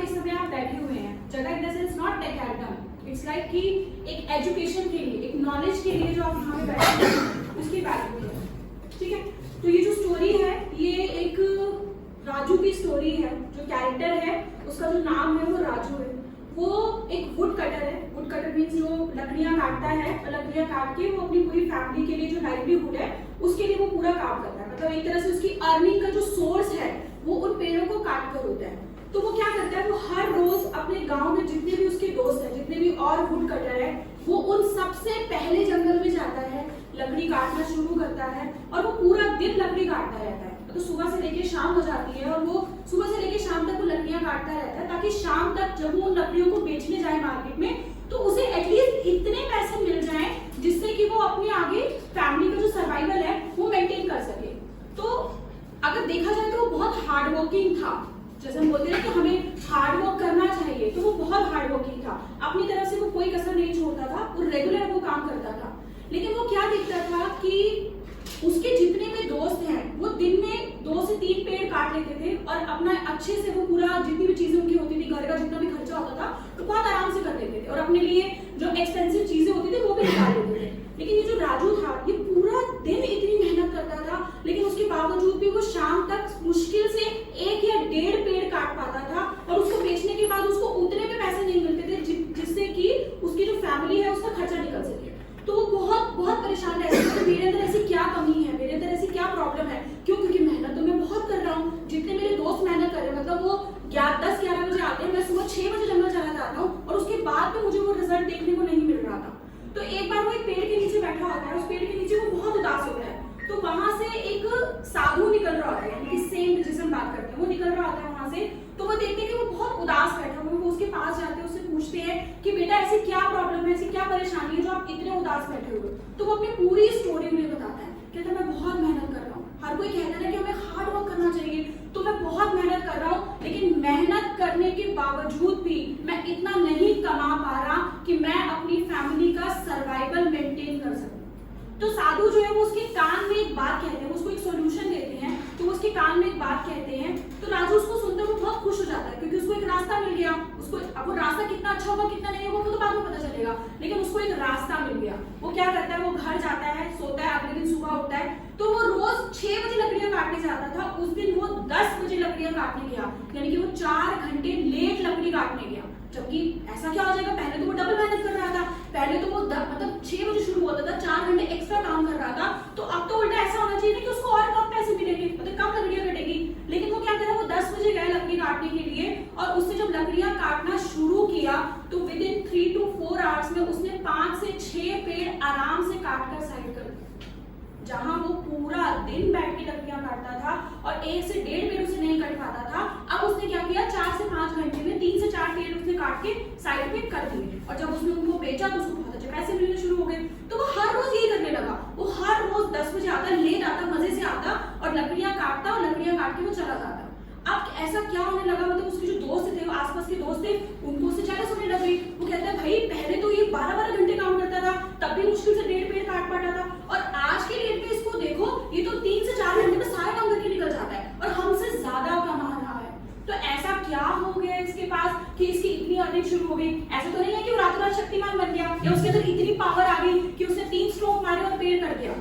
पे इस समय आप बैठे हुए हैं, जगह in the sense not take it's like कि एक एजुकेशन के लिए, एक नॉलेज के लिए जो आप यहाँ पे बैठे हैं उसकी वैल्यू है, ठीक है। तो ये जो स्टोरी है ये एक राजू की स्टोरी है। जो कैरेक्टर है उसका जो नाम है वो राजू है। वो एक वुड कटर है। वुड कटर मीन्स जो लकड़ियां काटता है और लकड़ियां काट के वो अपनी पूरी फैमिली के लिए जो लाइवलीहुड है उसके लिए वो पूरा काम करता है। मतलब एक तरह से उसकी अर्निंग का जो सोर्स है वो उन पेड़ों को काट कर होता है। तो वो क्या करता है, वो हर रोज अपने गांव में जितने भी उसके दोस्त हैं, जितने भी और वुड कटर है, वो उन सबसे पहले जंगल में जाता है, लकड़ी काटना शुरू करता है और वो पूरा दिन लकड़ी काटता रहता है। तो सुबह से लेके शाम हो जाती है और वो सुबह से लेके शाम तक वो लकड़ियां काटता रहता है ताकि शाम तक जब वो उन लकड़ियों को बेचने जाए मार्केट में तो उसे एटलीस्ट इतने पैसे मिल जाएं जिससे कि वो अपने आगे फैमिली का जो सर्वाइवल है वो मेंटेन कर सके। तो अगर देखा जाए तो वो बहुत हार्ड वर्किंग था। जैसे हम बोलते हैं कि हमें हार्ड वर्क करना चाहिए, तो वो बहुत हार्ड वर्किंग था। अपनी तरफ से वो कोई कसर नहीं छोड़ता था, वो रेगुलर वो काम करता था। लेकिन वो क्या देखता था कि उसके जितने भी दोस्त हैं वो दिन में 2 से 3 पेड़ काट लेते थे और अपना अच्छे से वो पूरा जितनी भी चीजें उनकी होती थी, घर का जितना भी खर्चा होता था तो बहुत आराम से कर लेते थे और अपने लिए जो एक्सपेंसिव चीजें होती थी वो भी निकाल लेते थे। लेकिन ये जो राजू था ये पूरा दिन इतनी मेहनत करता था, लेकिन उसके बावजूद भी वो शाम तक मुश्किल से 1 या 1.5 पेड़ काट पाता था और उसको बेचने के बाद उसको उतने भी पैसे नहीं मिलते थे जिससे कि उसकी जो फैमिली है उसका खर्चा निकल सके। तो वो बहुत बहुत परेशान रहता है कि मेरे अंदर ऐसी क्या कमी है, मेरे अंदर ऐसी क्या प्रॉब्लम है। क्यों? क्योंकि मेहनत तो मैं बहुत कर रहा हूँ, जितने मेरे दोस्त मेहनत कर रहे हैं, मतलब वो 10-11 बजे आते हैं, मैं सुबह 6 बजे जंगल चला जाता हूँ और उसके बाद भी मुझे वो रिजल्ट देखने को नहीं मिल रहा था। तो एक बार वो एक पेड़ के नीचे बैठा होता है, उस पेड़ के नीचे वो बहुत उदास होता है। तो वहां से एक साधु निकल रहा होता है, यानी कि सेंट जिसे हम बात करते हैं, वो निकल रहा होता है वहां से। तो वो देखते हैं कि वो बहुत उदास बैठा हुआ है। वो उसके पास जाते हैं, उससे पूछते हैं कि बेटा ऐसी क्या प्रॉब्लम है, ऐसी क्या परेशानी है जो आप इतने उदास बैठे हुए हो। तो वो अपनी पूरी स्टोरी उन्हें बताता है। कहता है मैं बहुत मेहनत कर रहा हूँ, हर कोई कहता है कि हमें हार्ड वर्क करना चाहिए, तो मैं बहुत मेहनत कर रहा हूँ, लेकिन मेहनत करने के बावजूद भी मैं इतना नहीं कमा पा रहा कि मैं अपनी फैमिली का सर्वाइवल मेंटेन कर सकूं। तो साधु जो है वो उसके कान में एक बात कहते हैं, उसको एक सॉल्यूशन देते हैं। तो वो उसके कान में एक बात कहते हैं, तो राजू उसको सुनकर वो बहुत खुश हो जाता है क्योंकि उसको एक रास्ता मिल गया। उसको अब वो रास्ता कितना अच्छा होगा कितना नहीं होगा वो तो बाद में पता चलेगा, लेकिन उसको एक रास्ता मिल गया। वो क्या करता है, वो घर जाता है, सोता है, अगले दिन सुबह उठता है तो वो रोज 6 बजे लकड़ियां काटने जाता था। उस दिन वो 10 बजे लकड़ियां काटने गया, यानी कि वो 4 घंटे लेट लकड़ी काटने गया। जबकि ऐसा क्या हो जाएगा, पहले तो वो डबल मेहनत कर रहा था, पहले तो वो मतलब 6 बजे शुरू होता था, 4 घंटे एक्स्ट्रा काम कर रहा था। तो अब तो उल्टा ऐसा होना चाहिए कि उसको और कम पैसे मिलेंगे, मतलब कम लकड़ियां कटेगी। लेकिन वो क्या कर रहा है, वो 10 बजे गया लकड़ी काटने के लिए और उसने जब लकड़ियां काटना शुरू किया तो विद इन 3 to 4 आवर्स में उसने 5 से 6 पेड़ आराम से काटकर साइड कर दिए। जहां वो पूरा दिन बैठ के लकड़ियां काटता था और 1 से 1.5 पेड़ उसे नहीं कट पाता था, अब उसने क्या किया, 4 से 5 घंटे में 3 से 4 पेड़ उसने काट के साइड पे कर दिए। और जब उसने उनको बेचा तो उसको बहुत अच्छे पैसे मिलने शुरू हो गए। तो वो हर रोज यही करने लगा। वो हर रोज 10 बजे आता, लेट आता, मजे से आता और लकड़ियां काटता और लकड़ियां काट के वो चला जाता। अब ऐसा क्या होने लगा, मतलब उसके जो दोस्त थे, वो आसपास के दोस्त थे, उनको उससे ज्यादा सुनने लग गई। वो कहता है भाई पहले तो ये 12-12 घंटे काम करता था, तब भी मुश्किल से 1.5 पेड़ काट पाता था, और आज के डेट में इसको देखो ये तो 3 से 4 घंटे में सारा काम करके निकल जाता है और हमसे ज्यादा कमा रहा है। तो ऐसा क्या हो गया इसके पास कि इसकी इतनी अर्निंग शुरू हो गई। ऐसा तो नहीं है कि वो रातों रात शक्तिमान बन गया या उसके अंदर इतनी पावर आ गई कि उसने 3 स्ट्रोक मारे और पेड़ कर दिया।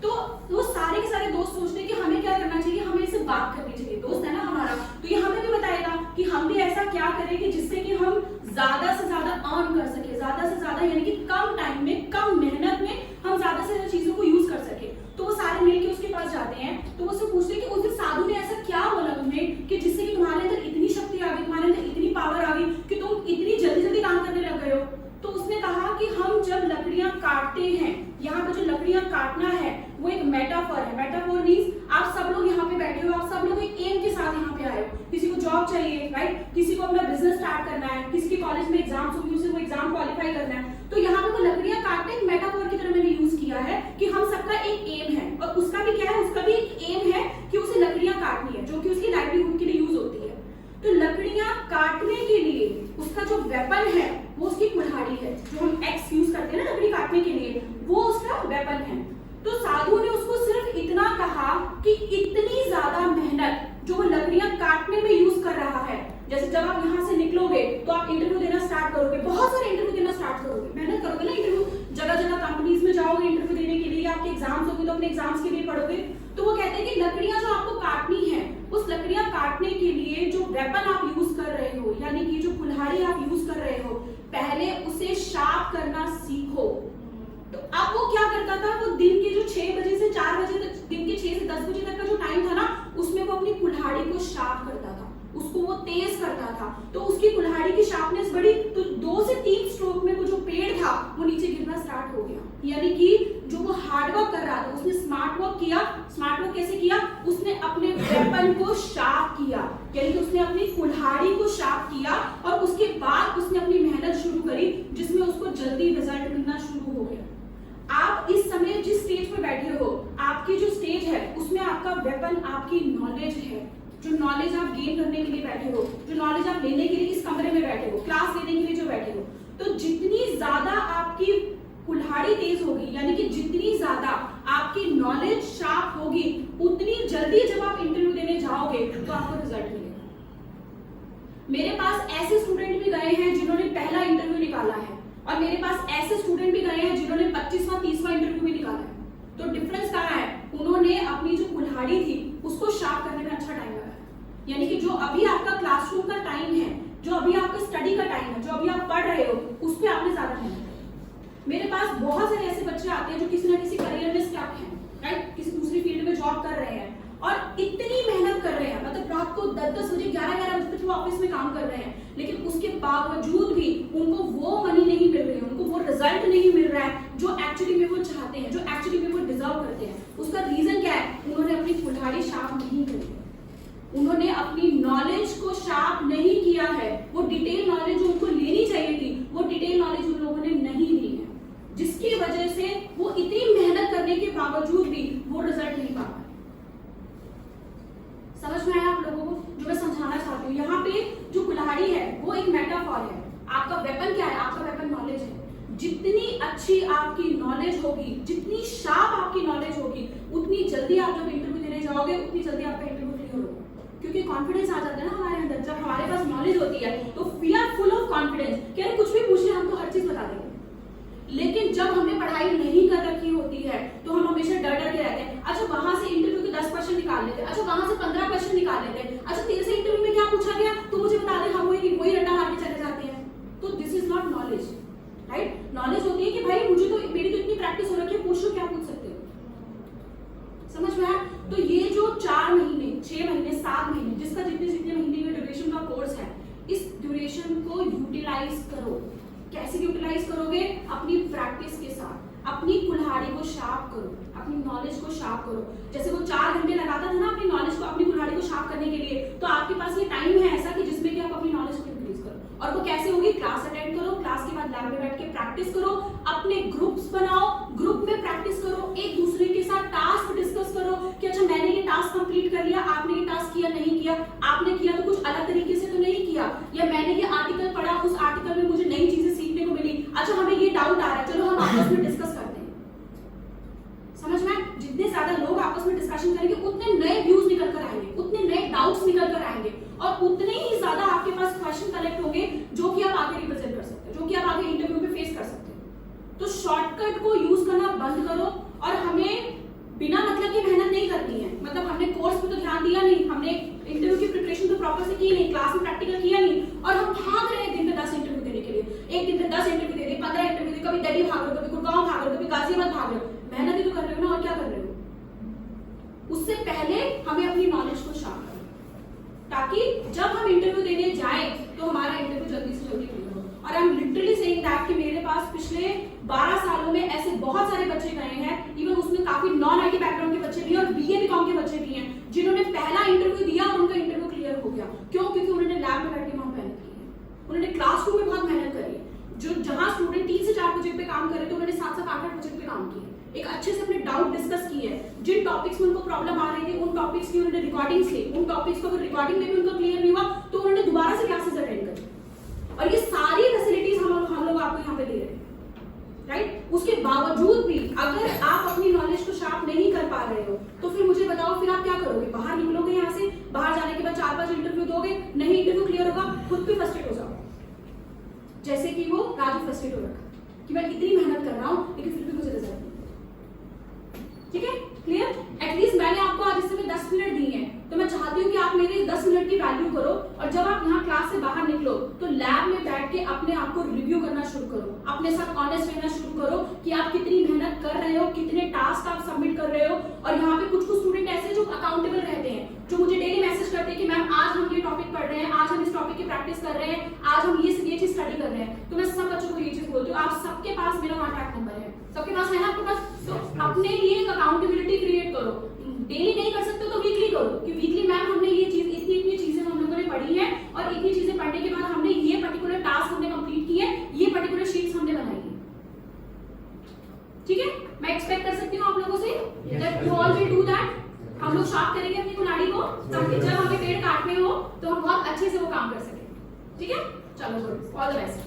तो वो सारे के सारे दोस्त सोचते हैं कि हमें क्या करना चाहिए, हमें इससे बात करनी चाहिए, दोस्त है ना हमारा, तो ये हमें भी बताएगा कि हम भी ऐसा क्या करें कि जिससे कि हम ज्यादा से ज्यादा अर्न कर सके, ज्यादा से ज्यादा यानी कि कम टाइम में, कम मेहनत में हम ज्यादा से ज्यादा चीजों को यूज कर सके। तो वो सारे मिलके उसके पास जाते हैं। तो वो उससे पूछते हैं कि उस दिन साधु ने ऐसा क्या बोला तुम्हें कि जिससे कि तुम्हारे अंदर इतनी शक्ति आ गई, तुम्हारे अंदर इतनी पावर आ गई कि तुम इतनी जल्दी जल्दी काम करने लग गए हो। तो उसने कहा कि हम जब लकड़ियां काटते हैं, यहाँ पे जो लकड़ियां काटना है वो एक मेटाफर है। मेटाफर मींस आप सब लोग यहाँ पे बैठे हो, आप सब लोग एक एम के साथ यहाँ पे आए हो। किसी को जॉब चाहिए, राइट, किसी को अपना बिजनेस स्टार्ट करना है, किसी के कॉलेज में एग्जाम्स होंगे, उसे वो एग्जाम क्वालिफाई करना है। तो यहाँ पे वो लकड़ियां काटने एक मेटाफर की तरह मैंने यूज किया है कि हम सबका एक एम है और उसका भी क्या है, उसका भी एक एम है कि उसे लकड़ियां काटनी है जो कि उसकी लाइवलीहुड के लिए यूज होती है। तो लकड़ियां काटने के लिए उसका जो वेपन है वो उसकी कुल्हाड़ी है, जो हम एक्स यूज करते हैं ना लकड़ी काटने के लिए, वो उसका वेपन है। तो साधु ने उसको सिर्फ इतना कहा कि इतनी ज्यादा मेहनत जो वो लकड़ियां काटने में यूज कर रहा है, जैसे जब आप यहाँ से निकलोगे तो आप इंटरव्यू देना स्टार्ट करोगे, बहुत सारे इंटरव्यू देना स्टार्ट करोगे, मेहनत करोगे ना इंटरव्यू, जगह जगह कंपनीज में जाओगे इंटरव्यू देने के लिए, आपके एग्जाम्स होंगे तो अपने एग्जाम्स के लिए पढ़ोगे। तो वो कहते हैं कि लकड़ियां जो आपको काटनी है, उस लकड़ियां काटने के लिए जो वेपन आप यूज कर रहे हो, यानी कि जो कुल्हाड़ी आप यूज कर रहे हो, पहले उसे शार्प करना सीखो। तो अब वो क्या करता था, वो दिन के जो 6 बजे से 4 बजे तक, दिन के 6 से 10 बजे तक का जो टाइम था ना, उसमें वो अपनी कुल्हाड़ी को शार्प करता था, उसको वो तेज करता था। तो उसकी कुल्हाड़ी की शार्पनेस बढ़ी, तो 2 से 3 स्ट्रोक में वो जो पेड़ था वो नीचे गिरना स्टार्ट हो गया। यानी कि जो वो हार्ड वर्क कर रहा था, उसने स्मार्ट वर्क किया। स्मार्ट वर्क कैसे किया? उसने अपने वेपन को शार्प किया, यानी कि उसने अपनी कुल्हाड़ी को शार्प किया, और उसके बाद उसने अपनी मेहनत शुरू करी, जिसमें उसको जल्दी रिजल्ट मिलना शुरू हो गया। आप इस समय जिस स्टेज पर बैठे हो, आपकी जो स्टेज है उसमें आपका वेपन आपकी नॉलेज है। जो नॉलेज आप गेन करने के लिए बैठे हो, जो नॉलेज आप लेने के लिए इस कमरे में बैठे हो, क्लास लेने के लिए जो बैठे हो, तो जितनी ज्यादा आपकी कुल्हाड़ी तेज होगी, यानी कि जितनी ज्यादा आपकी नॉलेज शार्प होगी, उतनी जल्दी जब आप इंटरव्यू देने जाओगे तो आपको रिजल्ट मिलेगा। मेरे पास ऐसे स्टूडेंट भी गए हैं जिन्होंने पहला इंटरव्यू निकाला है, और मेरे पास ऐसे स्टूडेंट भी गए हैं जिन्होंने 25वां 30वां इंटरव्यू भी निकाला है। तो डिफरेंस कहाँ है? उन्होंने अपनी जो कुल्हाड़ी थी उसको शार्प करने में अच्छा टाइम लगाया। यानी कि जो अभी आपका क्लासरूम का टाइम है, जो अभी आपका स्टडी का टाइम है, जो अभी आप पढ़ रहे हो, उस पर आपने ज्यादा मेहनत की। मेरे पास बहुत सारे ऐसे बच्चे आते हैं जो किसी ना किसी करियर में स्टक हैं, राइट, किसी दूसरी फील्ड में जॉब कर रहे हैं और इतनी मेहनत कर रहे हैं, मतलब रात को 10-10 बजे 11-11 बजे तक वो ऑफिस में काम कर रहे हैं, लेकिन उसके बावजूद भी उनको वो मनी नहीं मिल रही है, उनको वो रिजल्ट नहीं मिल रहा है जो एक्चुअली में वो चाहते हैं, जो एक्चुअली में वो डिजर्व करते हैं। उसका रीजन क्या है? उन्होंने अपनी कुल्हाड़ी शार्प नहीं करी, उन्होंने अपनी नॉलेज को शार्प नहीं किया है। वो डिटेल नॉलेज जो उनको लेनी चाहिए थी, वो डिटेल नॉलेज उन लोगों ने नहीं ली है, जिसकी वजह से वो इतनी मेहनत करने के बावजूद भी वो रिजल्ट नहीं पा पाए। समझ में आया आप लोगों को जो मैं समझाना चाहती हूँ? यहाँ पे जो कुल्हाड़ी है वो एक मेटाफॉर है। आपका वेपन क्या है? आपका वेपन नॉलेज है। जितनी अच्छी आपकी नॉलेज होगी, जितनी शार्प आपकी नॉलेज होगी, उतनी जल्दी आप जब इंटरव्यू देने जाओगे, उतनी जल्दी आपका इंटरव्यू क्लियर होगा। क्योंकि कॉन्फिडेंस आ जाता है ना हमारे अंदर। जब हमारे पास नॉलेज होती है तो we are full of confidence कि अरे कुछ भी पूछ ले, हमको हर चीज बता देंगे। लेकिन जब हमने पढ़ाई नहीं कर रखी होती है तो हम हमेशा डर डर के रहते हैं। अच्छा वहां से इंटरव्यू के 10 क्वेश्चन निकाल लेते हैं, अच्छा वहां से 15 क्वेश्चन निकाल लेते हैं, अच्छा तेरे से इंटरव्यू में क्या पूछा गया तो मुझे बता दे, हम वही रट्टा मार के चले जाते हैं। तो this is not knowledge, right. Knowledge होती है कि भाई मुझे तो मेरी तो इतनी प्रैक्टिस हो रखी है, पूछ लो क्या पूछ सकते हो। समझ में आया? तो ये जो 4 महीने 6 महीने 7 महीने जिसका जितने महीने का ड्यूरेशन का कोर्स है, इस ड्यूरेशन को यूटिलाइज करो। कैसे यूटिलाइज करोगे? अपनी प्रैक्टिस के साथ। अपनी कुल्हाड़ी को शार्प करो, अपनी नॉलेज को शार्प करो। जैसे वो 4 घंटे लगाता था ना अपनी नॉलेज को, अपनी कुल्हाड़ी को शार्प करने के लिए, तो आपके पास ये टाइम है ऐसा कि जिसमें कि आप अपनी नॉलेज को इंक्रीज करो। और वो कैसे होगी? क्लास अटेंड करो, क्लास के बाद लैब में बैठ के प्रैक्टिस करो, अपने ग्रुप्स बनाओ, ग्रुप में प्रैक्टिस करो, एक दूसरे के साथ टास्क डिस्कस करो कि अच्छा मैंने ये टास्क कंप्लीट कर लिया, आपने ये टास्क किया नहीं किया, आपने किया तो कुछ अलग तरीके से तो नहीं किया, या मैंने ये आर्टिकल पढ़ा, उस आर्टिकल में मुझे नई चीजें सीखने को मिली, अच्छा हमें ये डाउट आ रहा है, चलो हम आपस में डिस्कस करते हैं। समझ में? जितने ज्यादा लोग आपस में डिस्कशन करेंगे उतने नए व्यूज निकल कर आएंगे, उतने नए डाउट्स निकल कर आएंगे, और उतने ही ज्यादा आपके पास क्वेश्चन कलेक्ट होंगे जो कि आप आगे रिप्रेजेंट कर सकते हो, जो कि आप आगे इंटरव्यू में फेस कर सकते हो। तो शॉर्टकट को यूज करना बंद करो, और हमें बिना मतलब की मेहनत नहीं करनी है। मतलब हमने कोर्स पे तो ध्यान दिया नहीं, हमने इंटरव्यू की प्रिपरेशन तो प्रॉपर से की नहीं, क्लास में प्रैक्टिकल किया नहीं, और हम भाग रहे हैं दिन में 10 इंटरव्यू देने के लिए। एक दिन में 10 इंटरव्यू दे दिए, 15 इंटरव्यू दे, कभी दिल्ली भाग रहे हो, कभी गुड़गांव भाग रहे हो, कभी गाजियाबाद भाग रहे हो। मेहनत ही तो कर रहे हो ना, और क्या कर रहे हो? उससे पहले हमें अपनी नॉलेज को शार्प करना, ताकि जब हम इंटरव्यू देने जाएं तो हमारा इंटरव्यू जल्दी से जल्दी क्लियर हो। और I am literally saying that कि मेरे पास पिछले 12 सालों में ऐसे बहुत सारे बच्चे गए हैं, इवन उसमें काफी नॉन आईटी बैकग्राउंड के बच्चे भी हैं और बीए बीकॉम के बच्चे भी हैं, जिन्होंने पहला इंटरव्यू दिया और उनका इंटरव्यू क्लियर हो गया। क्यों? क्योंकि उन्होंने लैब में बैठ के वहां मेहनत की है, उन्होंने क्लासरूम में बहुत मेहनत करी है। जो जहां स्टूडेंट 3 से 4 प्रोजेक्ट पे काम कर रहे थे, उन्होंने 7-7 8-8 प्रोजेक्ट पे काम किए, एक अच्छे से अपने डाउट डिस्कस किए हैं। जिन टॉपिक्स में उनको प्रॉब्लम आ रही थी उन टॉपिक्स की उन्होंने रिकॉर्डिंग्स ली, उन टॉपिक्स को अगर रिकॉर्डिंग में भी उनको क्लियर नहीं हुआ तो उन्होंने दोबारा से क्लासेस अटेंड करी, और ये सारी फैसिलिटीज हम लोग आपको यहाँ पे दे रहे हैं, राइट। उसके बावजूद भी अगर आप अपनी नॉलेज को शार्प नहीं कर पा रहे हो तो फिर मुझे बताओ, फिर आप क्या करोगे? बाहर निकलोगे यहाँ से, बाहर जाने के बाद 4-5 इंटरव्यू दोगे, नहीं इंटरव्यू क्लियर होगा, जैसे कि वो राजू फ्रस्ट्रेट हो रखा कि मैं इतनी मेहनत कर रहा हूँ लेकिन फिर भी मुझे रिजल्ट नहीं। ठीक है, क्लियर? एटलीस्ट मैंने आपको आज इस समय 10 मिनट दिए हैं, तो मैं चाहती हूँ कि आप मेरे 10 मिनट की वैल्यू करो, और जब आप यहाँ क्लास से बाहर निकलो तो लैब में बैठ के अपने आप को रिव्यू करना शुरू करो, अपने साथ ऑनेस्ट रहना शुरू करो कि आप कितनी मेहनत कर रहे हो, कितने टास्क आप सबमिट कर रहे हो। और यहाँ पे कुछ स्टूडेंट ऐसे जो अकाउंटेबल रहते हैं, जो मुझे डेली मैसेज करते हैं कि मैम आज हम ये टॉपिक पढ़ रहे हैं, आज हम इस टॉपिक की प्रैक्टिस कर रहे हैं, आज हम ये चीज स्टडी कर रहे हैं। तो मैं सब बच्चों को ये चीज बोलती हूँ, आप सबके पास मेरा कॉन्टैक्ट नंबर है, सबके पास है ना आपके पास? तो अपने लिए एक अकाउंटेबिलिटी क्रिएट करो। डेली नहीं कर सकते तो वीकली करो कि वीकली मैम हमने ये चीज इतनी चीजें हम लोगों ने पढ़ी है, और इतनी चीजें पढ़ने के बाद हमने ये पर्टिकुलर टास्क हमने कंप्लीट किए, ये पर्टिकुलर शीट्स हमने बनाई है। ठीक है, मैं एक्सपेक्ट कर सकती हूँ आप लोगों say that you all will do that. हम लोग शार्प करेंगे अपनी कुल्हाड़ी को, ताकि जब हमें पेड़ काटने हो तो हम बहुत अच्छे से वो काम कर सकें। ठीक है, चलो गुड, ऑल द बेस्ट।